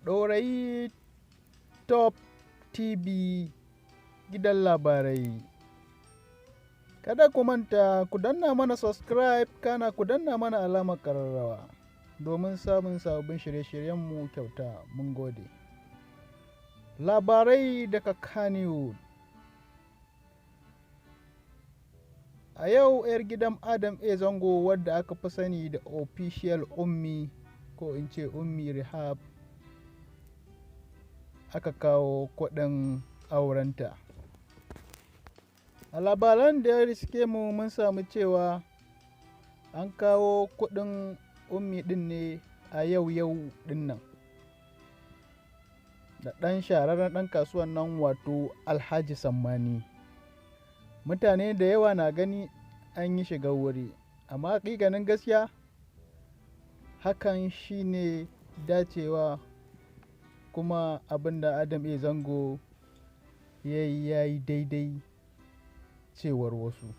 Ɗorayi Top TV gidan labarai. Kada ku manta ku danna mana subscribe kana ku danna mana alamar ƙararrawa domin samun sababbin shirye-shiryenmu kyauta. Mun gode. Labarai daga Kannywood. A yau 'yar gidan Adam A. Zango wadda aka fi sani da Official Ummi ko in ce Ummi Rehab aka kawo kuɗin aurenta. A labaran da ya riske mu mun samu cewa an kawo kuɗin Ummi ɗin ne a yau ɗin nan. Da ɗan shahararren ɗan kasuwan nan wato Alhaji Sammani. Mutane da yawa na gani an yi shiga wuri, amma haƙiƙanin gaskiya hakan shine dacewa kuma abin da Adam A. Zango ya yi daidai cewar wasu.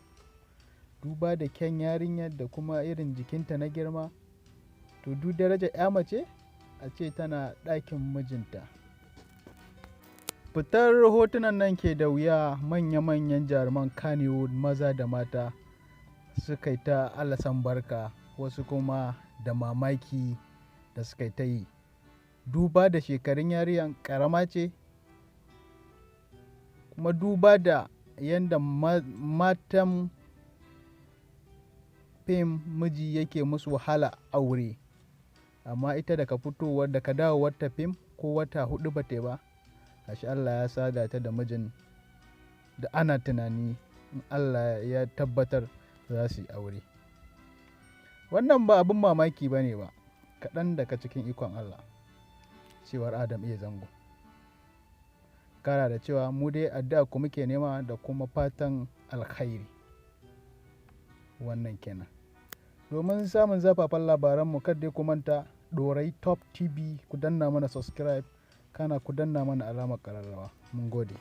Duba da kyan yarinyar da kuma irin jikinta na girma, to duk daraja 'ya mace a ce tana ɗakin mijinta. Fitar hotunan nan ke da wuya, manya-manyan jaruman Kannywood maza da mata suka yi ta alasan barka, wasu kuma da mamaki da suka yi ta yi. Duba da shekarun yarinyar ƙarama ce, kuma duba da yadda matan fim miji yake musu wahala aure, amma ita daga fitowar daga dawowar ta fim ko wata 4 ba ta ba, ashe Allah ya sada ta da mijin da ana tunani in Allah ya tabbatar za su yi aure. Wannan ba abin mamaki ba ne ba, kaɗan daga cikin ikon Allah cewar Adam A. Zango. Kara da cewa mu dai addu'a ku muke nema da kuma fatan alkhairi. Wannan kenan. Domin samun zafafan labaranmu kada ku manta Ɗorayi Top TV ku danna mana subscribe kana ku danna mana alamar ƙararrawa. Mun gode.